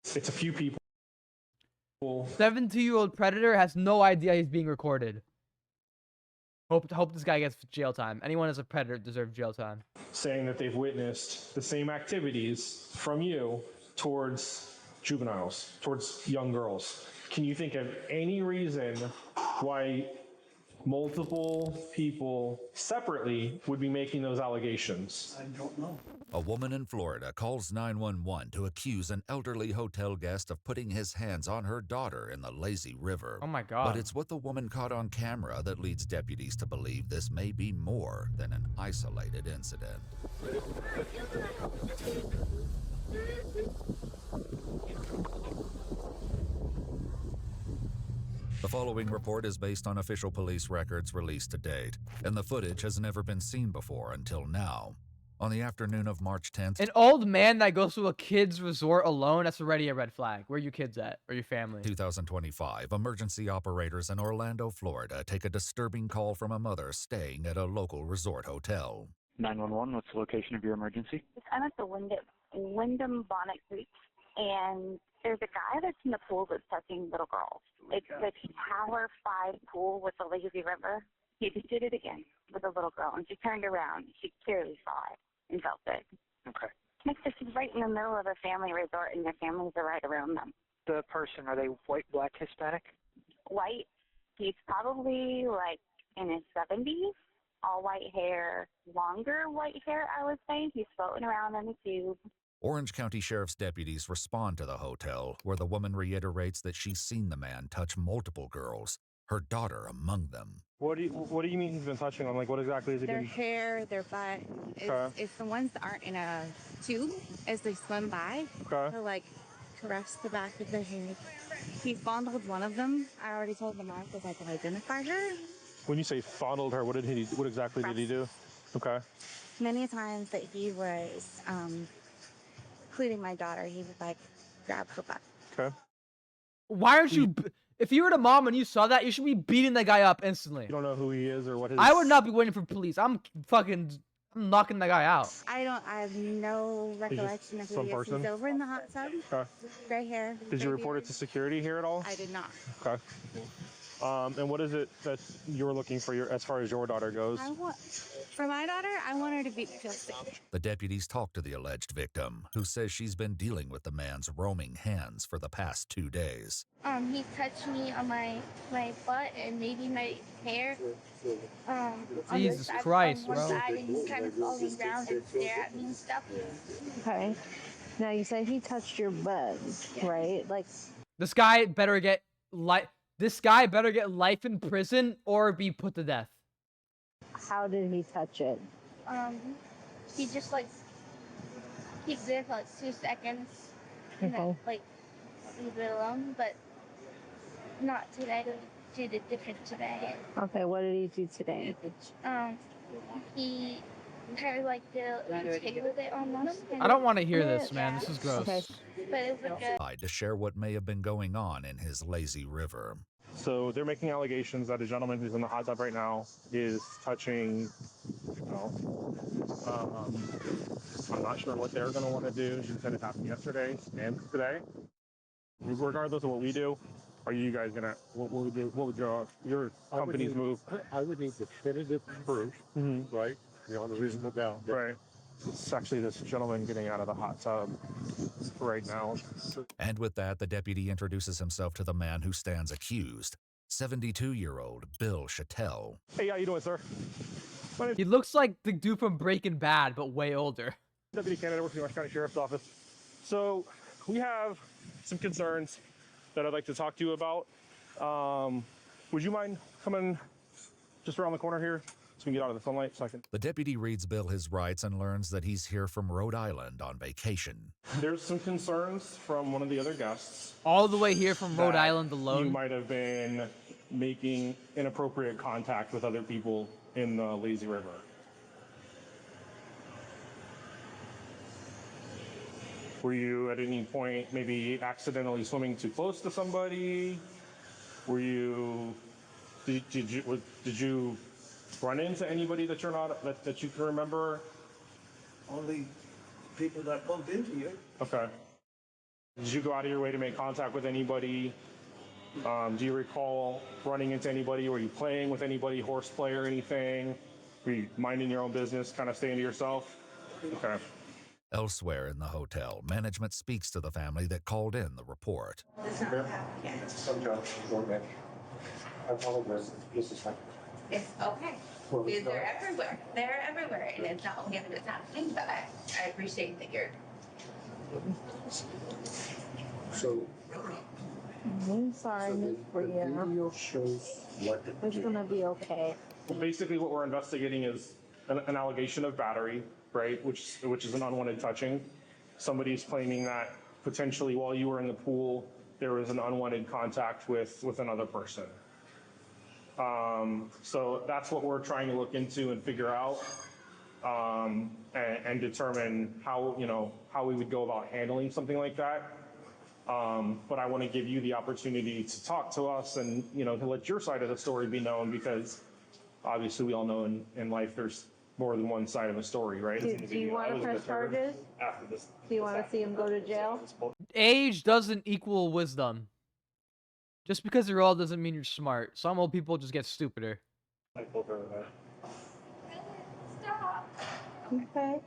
It's a few people 17-year-old predator has no idea he's being recorded. Hope this guy gets jail time. Anyone as a predator deserves jail time. saying that they've witnessed the same activities from you towards juveniles, towards young girls. Can you think of any reason why multiple people separately would be making those allegations? I don't know. A woman in Florida calls 911 to accuse an elderly hotel guest of putting his hands on her daughter in the lazy river. Oh my God. But it's what the woman caught on camera that leads deputies to believe this may be more than an isolated incident. The following report is based on official police records released to date, and the footage has never been seen before until now. On the afternoon of March 10th, An old man that goes to a kid's resort alone, that's already a red flag. Where are your kids at? Or your family? 2025, emergency operators in Orlando, Florida take a disturbing call from a mother staying at a local resort hotel. 911, what's the location of your emergency? I'm at the Wyndham Bonnet Creek, and there's a guy that's in the pool that's touching little girls. It's the Tower 5 pool with the lazy river. He just did it again with a little girl, and she turned around. She clearly saw it and felt it. Okay. Next, she's right in the middle of a family resort, and their families are right around them. The person, are they white, black, Hispanic? White. He's probably like in his 70s. All white hair, longer white hair, I would say. He's floating around in a tube. Orange County Sheriff's deputies respond to the hotel, where the woman reiterates that she's seen the man touch multiple girls, her daughter among them. What do you mean he's been touching on? Like, what exactly is he Their doing? hair, their butt. It's the ones that aren't in a tube as they swim by. Okay. To like caress the back of their hair. He fondled one of them. I already told the mom because I can identify her. When you say fondled her, what exactly did he do? Okay. Many times that he was, including my daughter, he would like grab her butt. Okay. Why aren't you... If you were the mom and you saw that, you should be beating the guy up instantly. You don't know who he is or what his... I would not be waiting for police. I'm knocking the guy out. I have no recollection of who some he is. person? He's over in the hot tub. Okay. Gray hair. Did you gray report it beard. to security here at all? I did not. Okay. And what is it that you're looking for as far as your daughter goes? For my daughter, I want her to feel safe. The deputies talk to the alleged victim, who says she's been dealing with the man's roaming hands for the past 2 days. He touched me on my butt and maybe my hair. Jesus Christ, on one bro. side, and he's kind of falling down and stare at me and stuff. Okay. Now you said he touched your butt, right? Like This guy better get life in prison or be put to death. how did he touch it? He just like keeps there for like 2 seconds and Okay. then like leave it alone, but not today. He did it different today. Okay, what did he do today? He kind of like tickled it almost. I don't want to hear this, man. This is gross. Okay. But it was good. To share what may have been going on in his lazy river. So they're making allegations that a gentleman who's in the hot tub right now is touching, I'm not sure what they're going to want to do. She said it happened yesterday and today. Regardless of what we do, are you guys going to, what would your company's move? I would need definitive proof, right? Beyond a reasonable doubt. Right. It's actually this gentleman getting out of the hot tub right now. And with that, the deputy introduces himself to the man who stands accused, 72-year-old Bill Chattel. Hey, how you doing, sir? He looks like the dude from Breaking Bad, but way older. Deputy Canada, working in the Orange County Sheriff's Office. So we have some concerns that I'd like to talk to you about. Would you mind coming just around the corner here so we can get out of the sunlight so I can... The deputy reads Bill his rights and learns that he's here from Rhode Island on vacation. There's some concerns from one of the other guests. All the way here from Rhode that Island alone. You might have been making inappropriate contact with other people in the lazy river. Were you at any point maybe accidentally swimming too close to somebody? Were you, did you run into anybody that that you can remember? Only people that bumped into you. Okay. Did you go out of your way to make contact with anybody? Do you recall running into anybody? Were you playing with anybody, horseplay or anything? Were you minding your own business, kind of staying to yourself? Okay. Elsewhere in the hotel, management speaks to the family that called in the report. I apologize. This is like, It's okay. They're everywhere. They're everywhere. And it's not only it's happening, but I appreciate that you're. so, I'm sorry, Miss the Bria. video shows what It's gonna be okay. Well, basically, what we're investigating is an allegation of battery, right? Which is an unwanted touching. Somebody's claiming that potentially while you were in the pool, there was an unwanted contact with another person. So that's what we're trying to look into and figure out, and determine how we would go about handling something like that. But I want to give you the opportunity to talk to us and, to let your side of the story be known, because obviously we all know in life there's more than one side of a story, right? Do you want to press charges? After this. Do you want to see him go to jail? Age doesn't equal wisdom. Just because you're old doesn't mean you're smart. Some old people just get stupider. I told her that. Stop. Okay.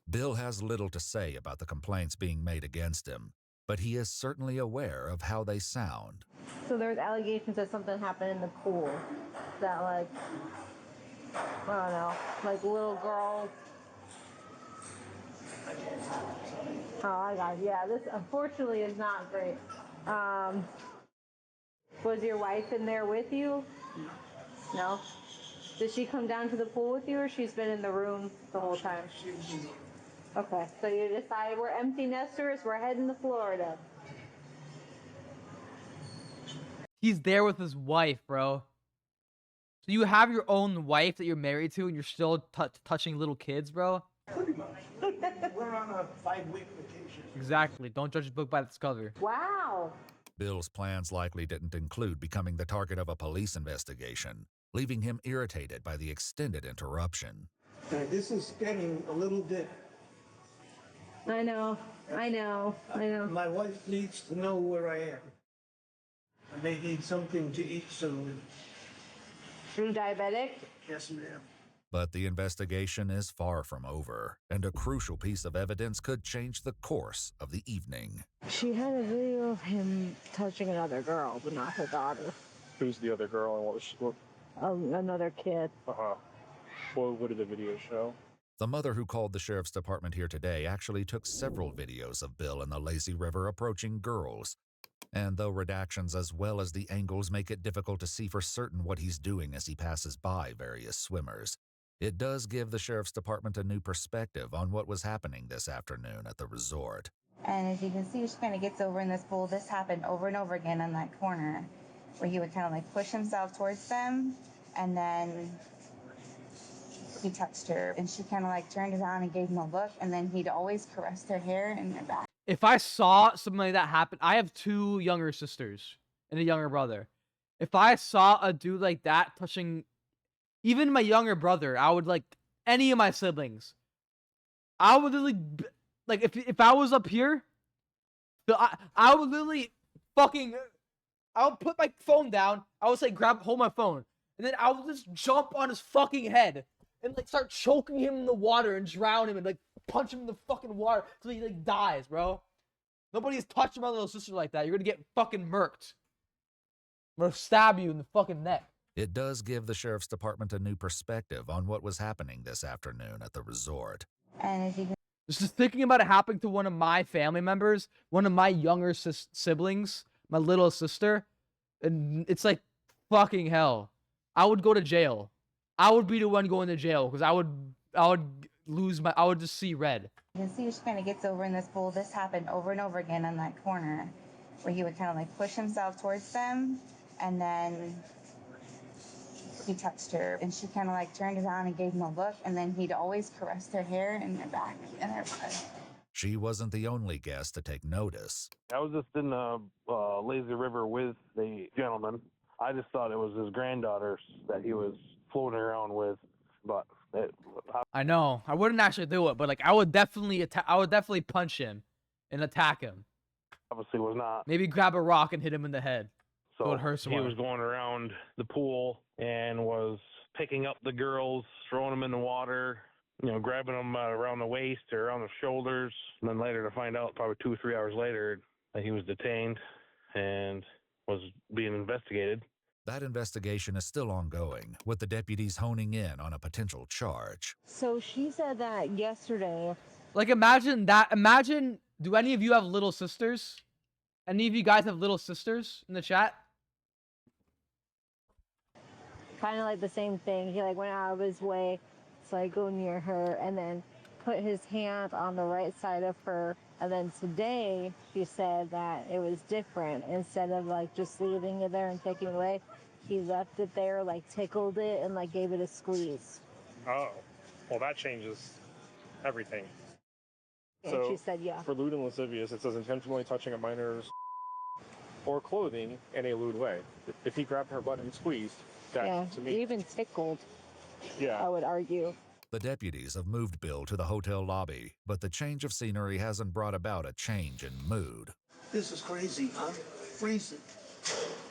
Bill has little to say about the complaints being made against him, but he is certainly aware of how they sound. So there's allegations that something happened in the pool. That I don't know, little girls. Oh, I got it. Yeah, this unfortunately is not great. Was your wife in there with you? No? Did she come down to the pool with you, or she's been in the room the whole time? Okay, so you decided we're empty nesters, we're heading to Florida. He's there with his wife, bro. So you have your own wife that you're married to, and you're still touching little kids, bro? we're on a 5-week vacation. Exactly. Don't judge a book by its cover. Wow. Bill's plans likely didn't include becoming the target of a police investigation, leaving him irritated by the extended interruption. This is getting a little bit. I know. My wife needs to know where I am. I may need something to eat soon. You're diabetic? Yes, ma'am. But the investigation is far from over, and a crucial piece of evidence could change the course of the evening. She had a video of him touching another girl, but not her daughter. Who's the other girl and what was she? Another kid. Well, what did the video show? The mother who called the sheriff's department here today actually took several videos of Bill in the lazy river approaching girls. And though redactions as well as the angles make it difficult to see for certain what he's doing as he passes by various swimmers, it does give the sheriff's department a new perspective on what was happening this afternoon at the resort. And as you can see, she kind of gets over in this pool. This happened over and over again on that corner, where he would kind of push himself towards them, and then he touched her, and she kind of turned around and gave him a look, and then he'd always caress their hair and their back. If I saw something like that happen, I have 2 younger sisters and a younger brother. If I saw a dude like that touching even my younger brother, I would any of my siblings, I would literally, if I was up here, I would literally I would put my phone down, I would hold my phone, and then I would just jump on his fucking head and start choking him in the water and drown him and punch him in the fucking water till he dies, bro. Nobody's touching my little sister like that. You're gonna get fucking murked. I'm gonna stab you in the fucking neck. It does give the sheriff's department a new perspective on what was happening this afternoon at the resort. And as you can Just thinking about it happening to one of my family members, one of my younger siblings, my little sister, and it's fucking hell. I would go to jail. I would be the one going to jail because I would just see red. You can see she kind of gets over in this pool. This happened over and over again on that corner, where he would kind of push himself towards them, and then he touched her, and she kind of turned around and gave him a look, and then he'd always caress their hair and their back and their butt. She wasn't the only guest to take notice. I was just in the lazy river with the gentleman. I just thought it was his granddaughter that he was floating around with, but I know I wouldn't actually do it, but I would definitely punch him and attack him. Obviously was not. Maybe grab a rock and hit him in the head. So Go and hurt he someone. was going around the pool and was picking up the girls, throwing them in the water, grabbing them around the waist or around the shoulders. And then later to find out, probably 2 or 3 hours later, that he was detained and was being investigated. That investigation is still ongoing, with the deputies honing in on a potential charge. So she said that yesterday. Like, imagine that. Imagine, do any of you have little sisters? Any of you guys have little sisters in the chat? Kind of like the same thing. He like went out of his way to like go near her and then put his hand on the right side of her. And then today she said that it was different. Instead of like just leaving it there and taking it away, he left it there, like tickled it and like gave it a squeeze. Oh, well, that changes everything. And she said, yeah. For lewd and lascivious, it says intentionally touching a minor's or clothing in a lewd way. If he grabbed her butt and squeezed, that Yeah, to me, even tickled, yeah. I would argue. The deputies have moved Bill to the hotel lobby, but the change of scenery hasn't brought about a change in mood. This is crazy. I'm freezing.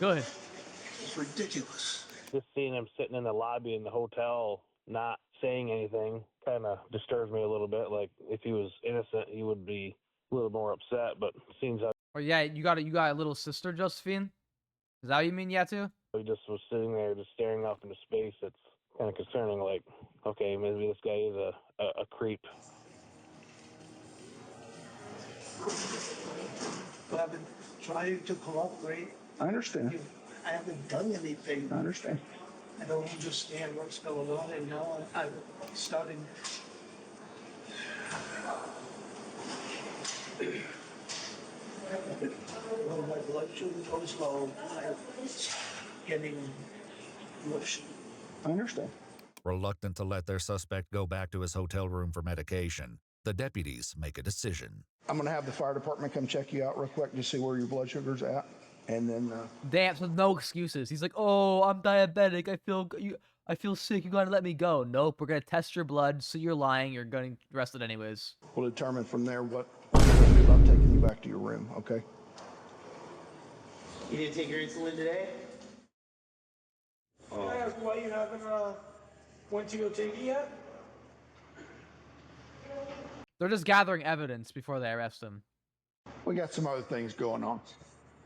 Good. It's ridiculous. Just seeing him sitting in the lobby in the hotel, not saying anything, kind of disturbs me a little bit. Like, if he was innocent, he would be a little more upset, but it seems like Or yeah, you got a little sister, Josephine? Is that what you mean, yeah, too? he just was sitting there just staring off into space. It's kind of concerning. Like, okay, maybe this guy is a creep. I've been trying to cooperate. I understand. I haven't done anything. I understand. I don't understand what's going on, and now I'm starting. When my blood sugar goes low, I'm getting mushy. I understand. Reluctant to let their suspect go back to his hotel room for medication, the deputies make a decision. I'm going to have the fire department come check you out real quick to see where your blood sugar's at. And then, Damn, so no excuses. He's like, oh, I'm diabetic. I feel sick. You gotta let me go. Nope, we're gonna test your blood. So you're lying. You're getting arrested anyways. we'll determine from there what we're going to do about taking you back to your room, okay? You didn't take your insulin today? Can I ask why you haven't went to go take it yet? They're just gathering evidence before they arrest him. We got some other things going on.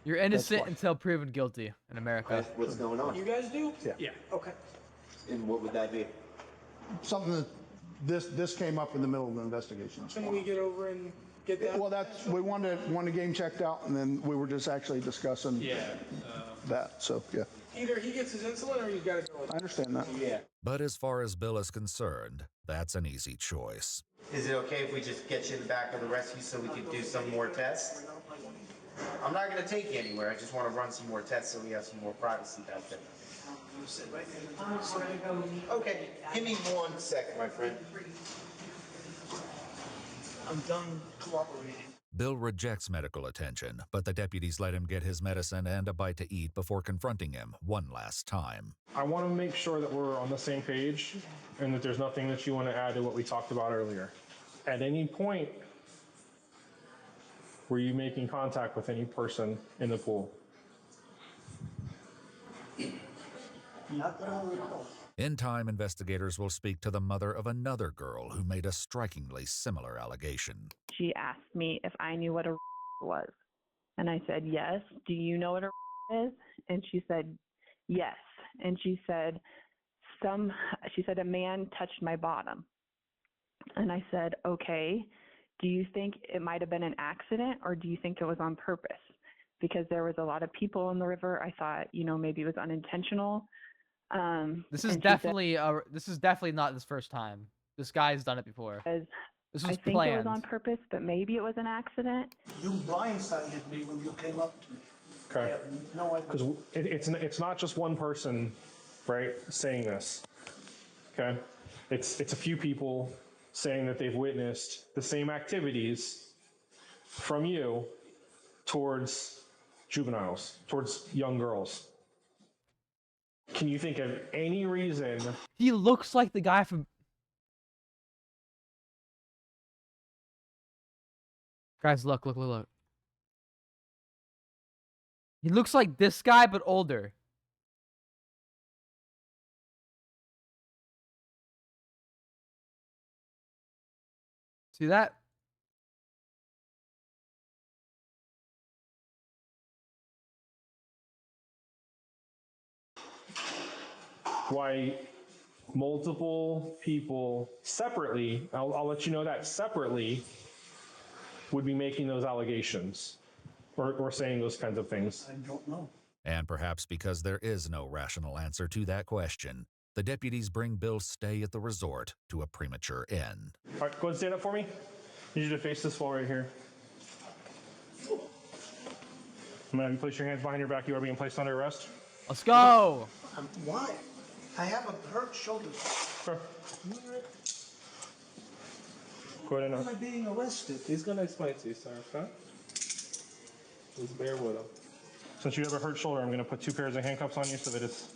You're innocent until proven guilty in America. What's going on? You guys do? Yeah. Okay. And what would that be? Something that this came up in the middle of the investigation. Can we get over and get that? Well, we wanted to get him checked out, and then we were just actually discussing that. So, yeah. Either he gets his insulin or you gotta go. I understand that. Yeah. But as far as Bill is concerned, that's an easy choice. Is it okay if we just get you in the back of the rescue so we can do some more tests? I'm not gonna take you anywhere. I just want to run some more tests so we have some more privacy back there. Okay, give me 1 second, my friend. I'm done cooperating. Bill rejects medical attention, but the deputies let him get his medicine and a bite to eat before confronting him one last time. I want to make sure that we're on the same page and that there's nothing that you want to add to what we talked about earlier. At any point, were you making contact with any person in the pool? Not that I recall. In time, investigators will speak to the mother of another girl who made a strikingly similar allegation. She asked me if I knew what a was. And I said, yes. Do you know what a is? And she said, yes. And she said, a man touched my bottom. And I said, okay. Do you think it might have been an accident or do you think it was on purpose? Because there was a lot of people in the river. I thought, maybe it was unintentional. This is definitely not his first time. This guy's done it before. This was I think planned. it was on purpose, but maybe it was an accident. You blindsided me when you came up to me. Okay. No idea. Because it's not just one person, right, saying this. Okay. It's a few people saying that they've witnessed the same activities from you towards juveniles, towards young girls. Can you think of any reason? He looks like the guy from Guys, look, look, look, look. He looks like this guy, but older. See that? Why multiple people separately, I'll let you know that separately, would be making those allegations or saying those kinds of things. I don't know. And perhaps because there is no rational answer to that question, the deputies bring Bill's stay at the resort to a premature end. All right, go ahead and stand up for me. I need you to face this wall right here. I'm gonna have you place your hands behind your back. You are being placed under arrest. Let's go. Why? I have a hurt shoulder. Sure. Go ahead Why and am I being arrested? He's gonna explain to you, sir, okay? Just bear with him. since you have a hurt shoulder, I'm gonna put 2 pairs of handcuffs on you so that it's.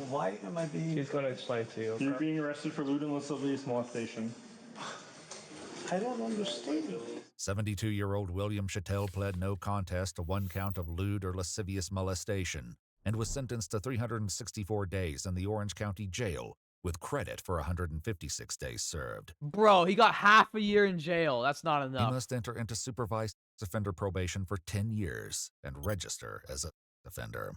Why am I being? He's gonna explain to you. Okay? You're being arrested for lewd and lascivious molestation. I don't understand. 72-year-old William Chattel pled no contest to 1 count of lewd or lascivious molestation and was sentenced to 364 days in the Orange County Jail with credit for 156 days served. Bro, he got half a year in jail. That's not He enough. must enter into supervised offender probation for 10 years and register as a offender.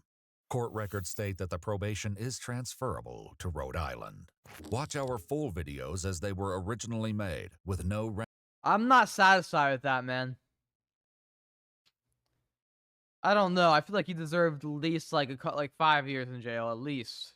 Court records state that the probation is transferable to Rhode Island. Watch our full videos as they were originally made with no I'm not satisfied with that, man. I don't know. I feel like he deserved at least like 5 years in jail, at least.